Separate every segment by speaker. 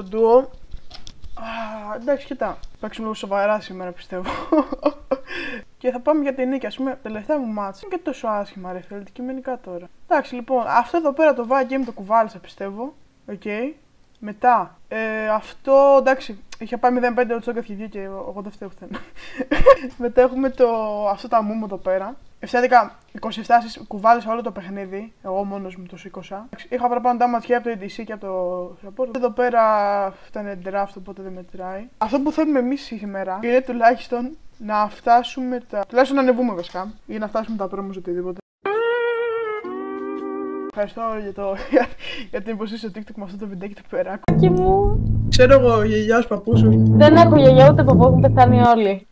Speaker 1: άλλο ντουο. Εντάξει, κοιτά. Παίξουμε λίγο σοβαρά σήμερα, πιστεύω. Και θα πάμε για την νίκη. Ας πούμε, τελευταία μου μάτσα είναι και τόσο άσχημα, ρε φίλε, αντικειμενικά τώρα. Εντάξει, λοιπόν, αυτό εδώ πέρα το vibe game το κουβάλισα, πιστεύω. Οκ. Μετά, αυτό εντάξει, είχε πάει 0-5 ο Τσόκα και βγήκε και εγώ δεν φταίω πουθενά. Μετά έχουμε αυτό το αμούμο εδώ πέρα. Ευθέτηκα 27 κουβάλισα όλο το παιχνίδι, εγώ μόνος μου το σήκωσα. Είχα παραπάνω damage και από το EDC και από το support. Εδώ πέρα ήταν draft, οπότε δεν μετράει. Αυτό που θέλουμε εμείς σήμερα είναι τουλάχιστον να φτάσουμε τουλάχιστον να ανεβούμε βασικά, ή να φτάσουμε τα promos οτιδήποτε. Ευχαριστώ για την υποστήριξη στο TikTok με αυτό το βιντεάκι του Περάκου.
Speaker 2: Και μου.
Speaker 1: Ξέρω εγώ, γιαγιά σου, παππού σου.
Speaker 2: Δεν έχω γιαγιά ούτε παππού, έχουν πεθάνει όλοι.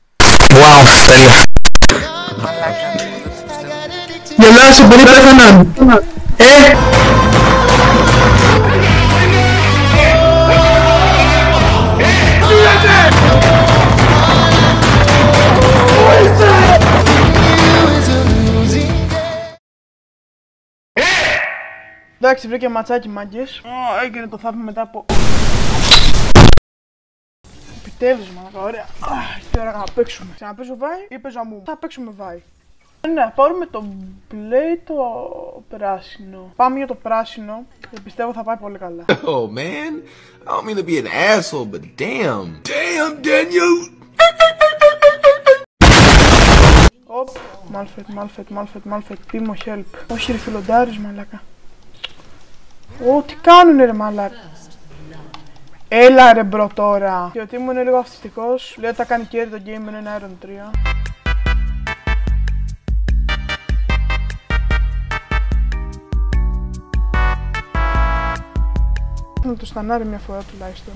Speaker 3: Wow, τέλεια.
Speaker 1: Γελάσαι, πολύ πέθαναν. Εντάξει, βρήκε ματσάκι μάγκες. Έγινε το θαύμα μετά από... Επιτέλους, μαλάκα, ωραία. Τι ώρα να παίξουμε. Ξαναπαίζω βάη ή παίζω αμού. Θα παίξουμε βάη. Ναι, πάρουμε το μπλε ή το πράσινο. Πάμε για το πράσινο και πιστεύω θα πάει πολύ καλά.
Speaker 4: Oh man, I don't mean to be an asshole, but damn. Damn, Daniel!
Speaker 1: Οπ, Malphite, Timo help. Όχι ρε φιλοντάρις, μαλάκα. Τι κάνουνε ρε μαλάκα. Έλα ρε μπρο τώρα. Και ο Timo είναι λίγο αυτιστικός. Λέει ότι θα κάνει carry το game με ένα Iron 3. Να το στανάρει μια φορά τουλάχιστον.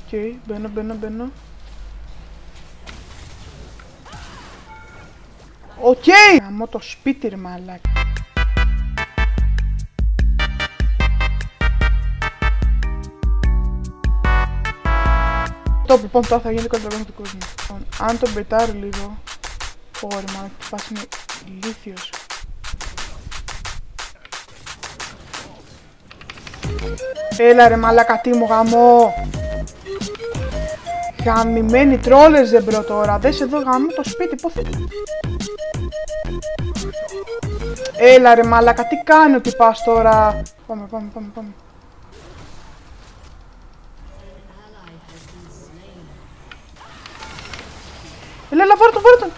Speaker 1: Οκ, μπαίνω. Οκ! Γαμώ το σπίτι ρε μαλάκα. Λοιπόν, τώρα θα γίνει το καλύτερο του κόσμου. Λοιπόν, αν τον πετάρω λίγο... Ωρε μαλάκα, τι πας είναι ηλίθιος. Έλα ρε μαλάκα, τι μου γαμώ. Γαμημένοι τρόλες δεν μπρο τώρα. Δες εδώ γαμώ το σπίτι, πώς θα... Έλα ρε μαλάκα, τι κάνει ότι πας τώρα. Πάμε. Έλα, βάλε τον.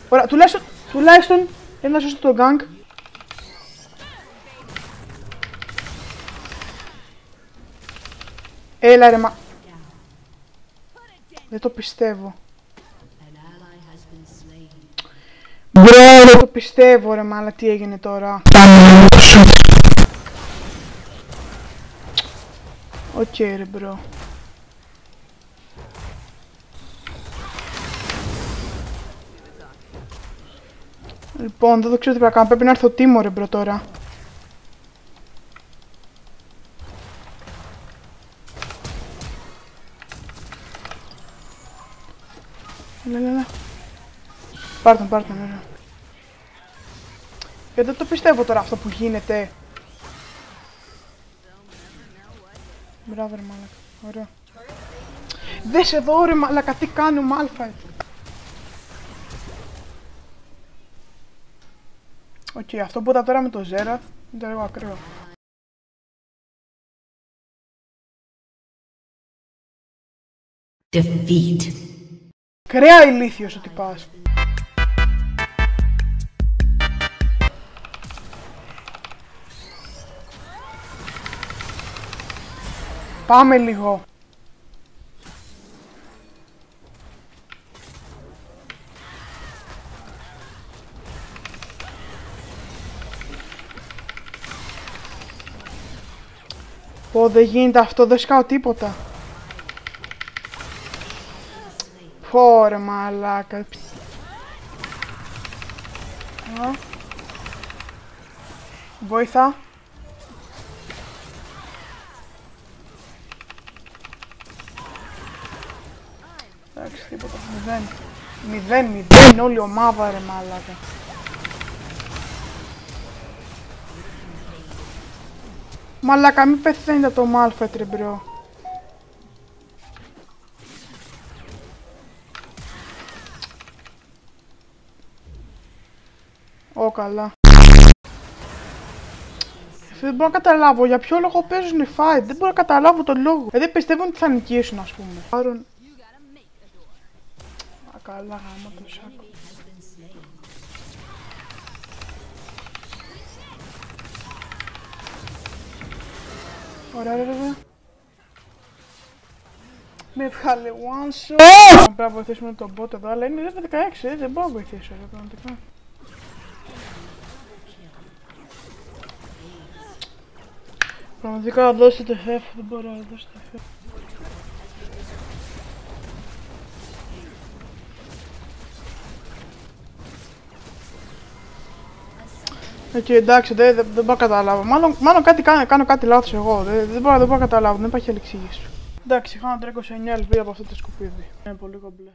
Speaker 1: Ωραία, τουλάχιστον ένα σωστό το γκάγκ. Έλα ρε δεν το πιστεύω. Μπρο, δεν το πιστεύω ρε μάλα, τι έγινε τώρα. Οκ ρε μπρο. Λοιπόν, δεν το ξέρω τι πρέπει να κάνω, πρέπει να έρθω ο Timo ρε μπρο τώρα. Έλα. Πάρ' τον, ωραία. Δεν το πιστεύω τώρα αυτό που γίνεται. Μπράβο ρε μάλακα, ωραία. Δες εδώ ρε μάλακα, τι κάνει ο Malphite. Οκ, αυτό που είδα τώρα με το Xerath ήταν λίγο ακραίο.
Speaker 5: Defeat.
Speaker 1: Κρέα ηλίθιος ότι πας. Πάμε λίγο. Πω, δεν γίνεται αυτό, δεν σκάω τίποτα. Πω ρε μαλάκα. Βοήθα. Εντάξει, τίποτα, 0-0 όλη η ομάδα ρε μαλάκα. Μαλάκα, μην πεθαίνετε το Malphite ρε μπρο. Ω, καλά. Δεν μπορώ να καταλάβω για ποιο λόγο παίζουν fight. Δεν μπορώ να καταλάβω τον λόγο. Δεν πιστεύουν ότι θα νικήσουν, ας πούμε. Πάρουν. Α, καλά, γάμα το σάκο. Ωραία, ρε, ρε. Με βγάλε one shot. Πρέπει να βοηθήσουμε τον bot εδώ, αλλά είναι level 16, δεν μπορώ να βοηθήσω, ρε, πραγματικά. Πραγματικά να δώσετε FF, δεν μπορώ να δώσετε FF. Εκεί εντάξει, δεν μπορώ να καταλάβω. Μάλλον κάτι κάνω κάτι λάθος εγώ. Δεν μπορώ να καταλάβω, δεν υπάρχει άλλη εξήγηση. Εντάξει, είχα ένα 29 LP από αυτό το σκουπίδι. Είναι πολύ κομπλέ.